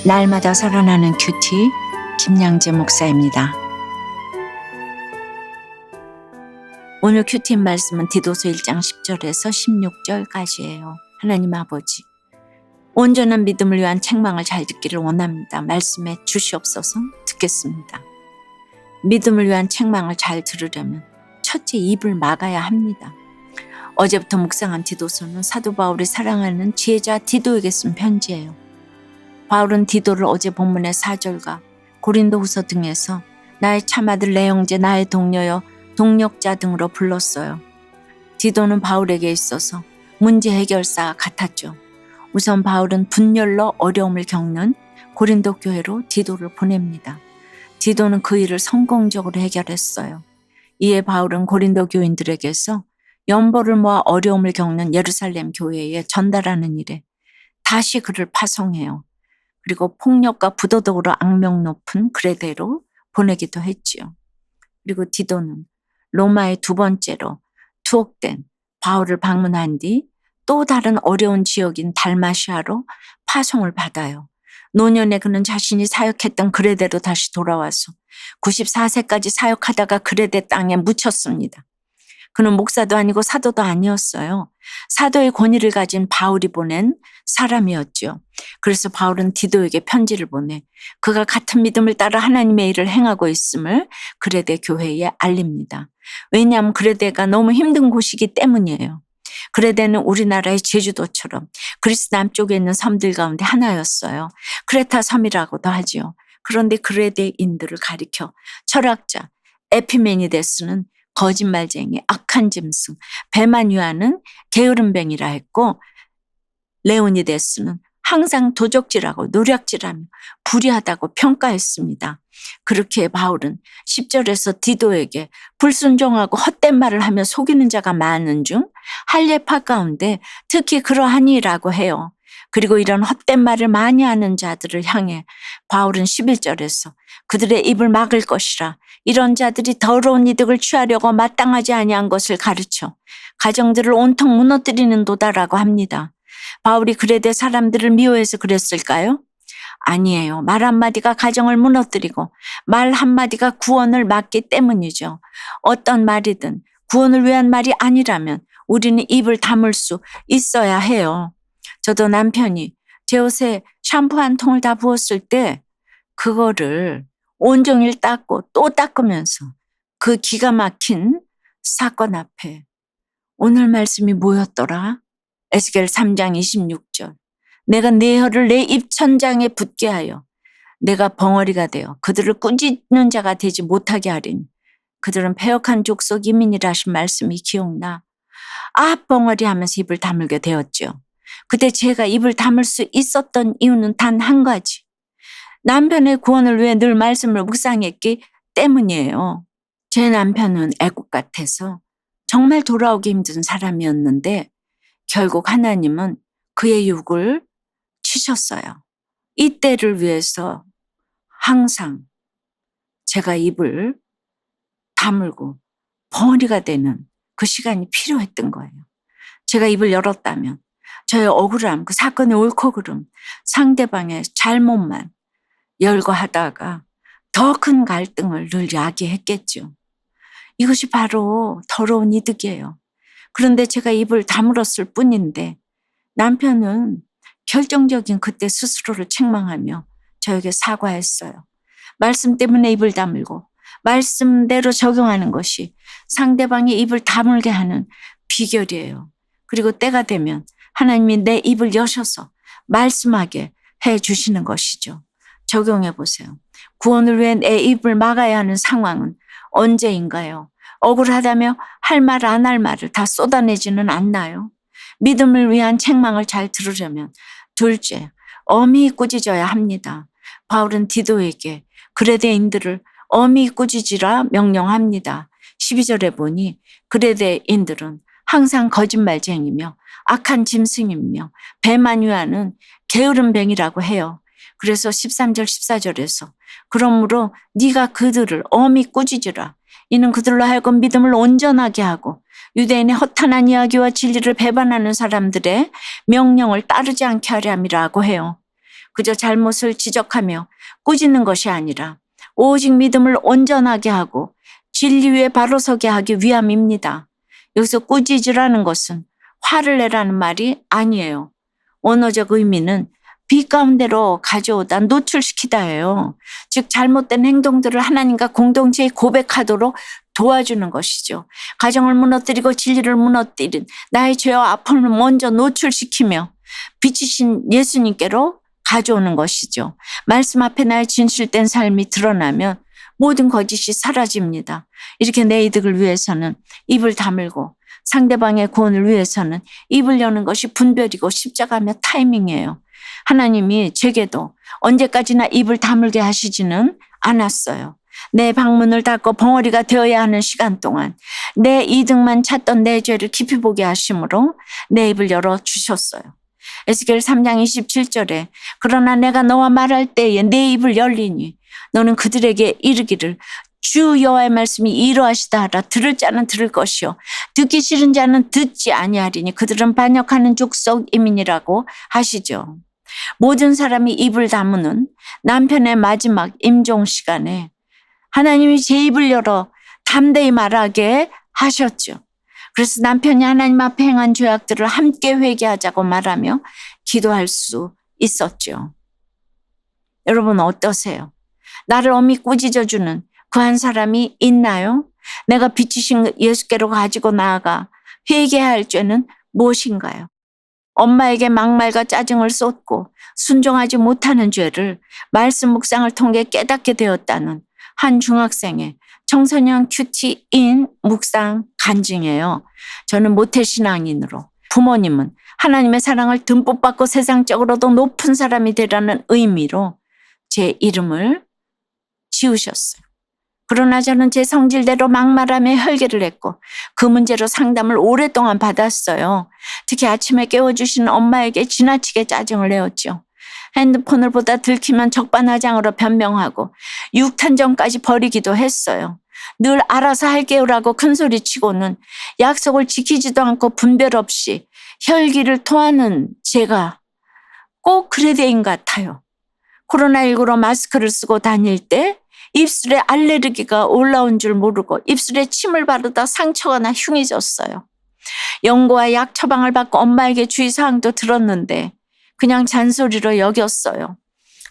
날마다 살아나는 큐티 김양재 목사입니다. 오늘 큐티 말씀은 디도서 1장 10절에서 16절까지예요. 하나님 아버지, 온전한 믿음을 위한 책망을 잘 듣기를 원합니다. 말씀에 주시옵소서. 듣겠습니다. 믿음을 위한 책망을 잘 들으려면 첫째 입을 막아야 합니다. 어제부터 묵상한 디도서는 사도 바울이 사랑하는 제자 디도에게 쓴 편지예요. 바울은 디도를 어제 본문의 4절과 고린도후서 등에서 나의 참아들 내 형제 나의 동료여 동력자 등으로 불렀어요. 디도는 바울에게 있어서 문제 해결사 같았죠. 우선 바울은 분열로 어려움을 겪는 고린도 교회로 디도를 보냅니다. 디도는 그 일을 성공적으로 해결했어요. 이에 바울은 고린도 교인들에게서 연보를 모아 어려움을 겪는 예루살렘 교회에 전달하는 일에 다시 그를 파송해요. 그리고 폭력과 부도덕으로 악명 높은 그레데로 보내기도 했지요. 그리고 디도는 로마의 두 번째로 투옥된 바울을 방문한 뒤 또 다른 어려운 지역인 달마시아로 파송을 받아요. 노년에 그는 자신이 사역했던 그레데로 다시 돌아와서 94세까지 사역하다가 그레데 땅에 묻혔습니다. 그는 목사도 아니고 사도도 아니었어요. 사도의 권위를 가진 바울이 보낸 사람이었죠. 그래서 바울은 디도에게 편지를 보내 그가 같은 믿음을 따라 하나님의 일을 행하고 있음을 그레데 교회에 알립니다. 왜냐하면 그레데가 너무 힘든 곳이기 때문이에요. 그레데는 우리나라의 제주도처럼 그리스 남쪽에 있는 섬들 가운데 하나였어요. 크레타 섬이라고도 하지요. 그런데 그레데인들을 가리켜 철학자 에피메니데스는 거짓말쟁이, 악한 짐승, 배만 위하는 게으름뱅이라 했고, 레오니데스는 항상 도적질하고 노략질하며 불의하다고 평가했습니다. 그렇게 바울은 10절에서 디도에게 불순종하고 헛된 말을 하며 속이는 자가 많은 중 할례파 가운데 특히 그러하니라고 해요. 그리고 이런 헛된 말을 많이 하는 자들을 향해 바울은 11절에서 그들의 입을 막을 것이라 이런 자들이 더러운 이득을 취하려고 마땅하지 아니한 것을 가르쳐 가정들을 온통 무너뜨리는 도다라고 합니다. 바울이 그레데 사람들을 미워해서 그랬을까요? 아니에요. 말 한마디가 가정을 무너뜨리고 말 한마디가 구원을 막기 때문이죠. 어떤 말이든 구원을 위한 말이 아니라면 우리는 입을 다물 수 있어야 해요. 저도 남편이 제 옷에 샴푸 한 통을 다 부었을 때 그거를 온종일 닦고 또 닦으면서 그 기가 막힌 사건 앞에 오늘 말씀이 뭐였더라? 에스겔 3장 26절. 내가 내 혀를 내 입천장에 붙게 하여 내가 벙어리가 되어 그들을 꾸짖는 자가 되지 못하게 하리니 그들은 패역한 족속 이민이라 하신 말씀이 기억나. 아, 벙어리 하면서 입을 다물게 되었죠. 그때 제가 입을 다물 수 있었던 이유는 단 한 가지. 남편의 구원을 위해 늘 말씀을 묵상했기 때문이에요. 제 남편은 애국 같아서 정말 돌아오기 힘든 사람이었는데 결국 하나님은 그의 육을 치셨어요. 이때를 위해서 항상 제가 입을 다물고 벙어리가 되는 그 시간이 필요했던 거예요. 제가 입을 열었다면 저의 억울함, 그 사건의 옳고 그름, 상대방의 잘못만 열거하다가 더 큰 갈등을 늘 야기했겠죠. 이것이 바로 더러운 이득이에요. 그런데 제가 입을 다물었을 뿐인데 남편은 결정적인 그때 스스로를 책망하며 저에게 사과했어요. 말씀 때문에 입을 다물고 말씀대로 적용하는 것이 상대방의 입을 다물게 하는 비결이에요. 그리고 때가 되면 하나님이 내 입을 여셔서 말씀하게 해 주시는 것이죠. 적용해 보세요. 구원을 위해 내 입을 막아야 하는 상황은 언제인가요? 억울하다며 할 말 안 할 말을 다 쏟아내지는 않나요? 믿음을 위한 책망을 잘 들으려면 둘째, 엄히 꾸짖어야 합니다. 바울은 디도에게 그레데인들을 엄히 꾸짖으라 명령합니다. 12절에 보니 그레데인들은 항상 거짓말쟁이며 악한 짐승이며 배만 위하는 게으름뱅이라고 해요. 그래서 13절 14절에서 그러므로 네가 그들을 엄히 꾸짖으라. 이는 그들로 하여금 믿음을 온전하게 하고 유대인의 허탄한 이야기와 진리를 배반하는 사람들의 명령을 따르지 않게 하려 함이라고 해요. 그저 잘못을 지적하며 꾸짖는 것이 아니라 오직 믿음을 온전하게 하고 진리 위에 바로 서게 하기 위함입니다. 여기서 꾸짖으라는 것은 화를 내라는 말이 아니에요. 원어적 의미는 빛 가운데로 가져오다 노출시키다예요. 즉 잘못된 행동들을 하나님과 공동체에 고백하도록 도와주는 것이죠. 가정을 무너뜨리고 진리를 무너뜨린 나의 죄와 아픔을 먼저 노출시키며 빛이신 예수님께로 가져오는 것이죠. 말씀 앞에 나의 진실된 삶이 드러나면 모든 거짓이 사라집니다. 이렇게 내 이득을 위해서는 입을 다물고 상대방의 구원을 위해서는 입을 여는 것이 분별이고 십자가며 타이밍이에요. 하나님이 제게도 언제까지나 입을 다물게 하시지는 않았어요. 내 방문을 닫고 벙어리가 되어야 하는 시간 동안 내 이득만 찾던 내 죄를 깊이 보게 하심으로 내 입을 열어주셨어요. 에스겔 3장 27절에 그러나 내가 너와 말할 때에 내 입을 열리니 너는 그들에게 이르기를 주 여호와의 말씀이 이러하시다 하라. 들을 자는 들을 것이요 듣기 싫은 자는 듣지 아니하리니 그들은 반역하는 족속임이니라고 하시죠. 모든 사람이 입을 다무는 남편의 마지막 임종 시간에 하나님이 제 입을 열어 담대히 말하게 하셨죠. 그래서 남편이 하나님 앞에 행한 죄악들을 함께 회개하자고 말하며 기도할 수 있었죠. 여러분 어떠세요? 나를 엄히 꾸짖어주는 그 한 사람이 있나요? 내가 빛이신 예수께로 가지고 나아가 회개해야 할 죄는 무엇인가요? 엄마에게 막말과 짜증을 쏟고 순종하지 못하는 죄를 말씀 묵상을 통해 깨닫게 되었다는 한 중학생의 청소년 큐티인 묵상 간증이에요. 저는 모태신앙인으로 부모님은 하나님의 사랑을 듬뿍 받고 세상적으로도 높은 사람이 되라는 의미로 제 이름을 지으셨어요. 그러나 저는 제 성질대로 막말하며 혈기를 했고 그 문제로 상담을 오랫동안 받았어요. 특히 아침에 깨워주시는 엄마에게 지나치게 짜증을 내었죠. 핸드폰을 보다 들키면 적반하장으로 변명하고 육탄전까지 벌이기도 했어요. 늘 알아서 할게요라고 큰소리치고는 약속을 지키지도 않고 분별 없이 혈기를 토하는 제가 꼭 그레데인 같아요. 코로나19로 마스크를 쓰고 다닐 때 입술에 알레르기가 올라온 줄 모르고 입술에 침을 바르다 상처가 나 흉해졌어요. 연고와 약 처방을 받고 엄마에게 주의사항도 들었는데 그냥 잔소리로 여겼어요.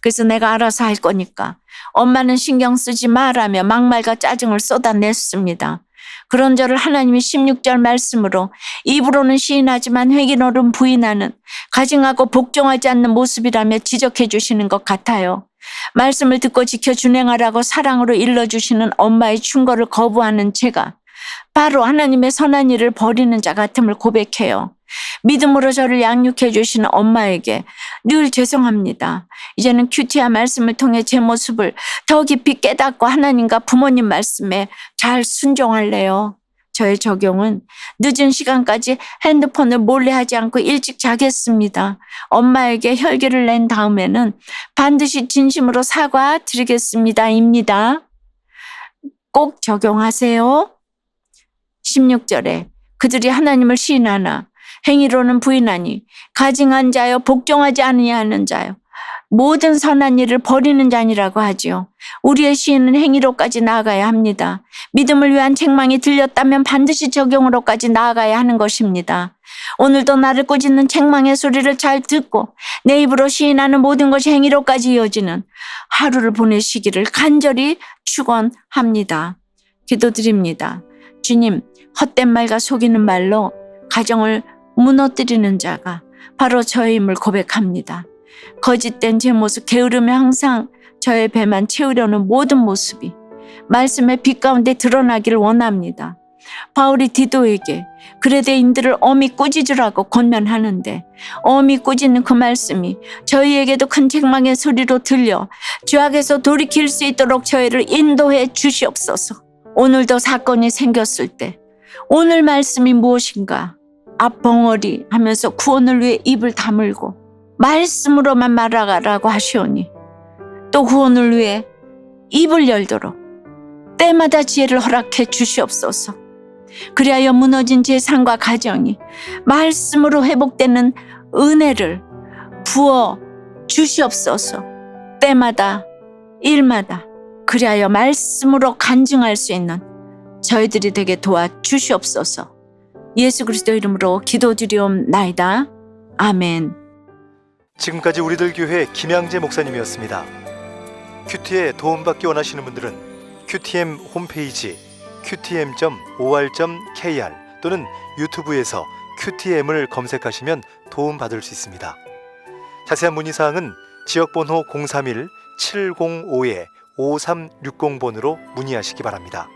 그래서 내가 알아서 할 거니까 엄마는 신경 쓰지 마라며 막말과 짜증을 쏟아냈습니다. 그런 저를 하나님이 16절 말씀으로 입으로는 시인하지만 회기노름 부인하는 가증하고 복종하지 않는 모습이라며 지적해 주시는 것 같아요. 말씀을 듣고 지켜 준행하라고 사랑으로 일러주시는 엄마의 충고를 거부하는 제가 바로 하나님의 선한 일을 버리는 자 같음을 고백해요. 믿음으로 저를 양육해 주시는 엄마에게 늘 죄송합니다. 이제는 큐티아 말씀을 통해 제 모습을 더 깊이 깨닫고 하나님과 부모님 말씀에 잘 순종할래요. 저의 적용은 늦은 시간까지 핸드폰을 몰래 하지 않고 일찍 자겠습니다. 엄마에게 혈기를 낸 다음에는 반드시 진심으로 사과드리겠습니다. 입니다. 꼭 적용하세요. 16절에 그들이 하나님을 시인하나 행위로는 부인하니 가증한 자여 복종하지 아니하는 자여 모든 선한 일을 버리는 자니라고 하지요. 우리의 시인은 행위로까지 나아가야 합니다. 믿음을 위한 책망이 들렸다면 반드시 적용으로까지 나아가야 하는 것입니다. 오늘도 나를 꾸짖는 책망의 소리를 잘 듣고 내 입으로 시인하는 모든 것이 행위로까지 이어지는 하루를 보내시기를 간절히 축원합니다. 기도드립니다. 주님, 헛된 말과 속이는 말로 가정을 무너뜨리는 자가 바로 저임을 고백합니다. 거짓된 제 모습 게으르며 항상 저의 배만 채우려는 모든 모습이 말씀의 빛 가운데 드러나기를 원합니다. 바울이 디도에게 그레데인들을 엄히 꾸짖으라고 권면하는데 엄히 꾸짖는 그 말씀이 저희에게도 큰 책망의 소리로 들려 죄악에서 돌이킬 수 있도록 저희를 인도해 주시옵소서. 오늘도 사건이 생겼을 때 오늘 말씀이 무엇인가 앞벙어리 하면서 구원을 위해 입을 다물고 말씀으로만 말하라고 하시오니 또 구원을 위해 입을 열도록 때마다 지혜를 허락해 주시옵소서. 그리하여 무너진 제 삶과 가정이 말씀으로 회복되는 은혜를 부어 주시옵소서. 때마다 일마다 그리하여 말씀으로 간증할 수 있는 저희들이 되게 도와 주시옵소서. 예수 그리스도 이름으로 기도드리옵나이다. 아멘. 지금까지 우리들 교회 김양재 목사님이었습니다. 큐티에 도움받기 원하시는 분들은 QTM 홈페이지 qtm.or.kr 또는 유튜브에서 QTM을 검색하시면 도움받을 수 있습니다. 자세한 문의사항은 지역번호 031-705-5360번으로 문의하시기 바랍니다.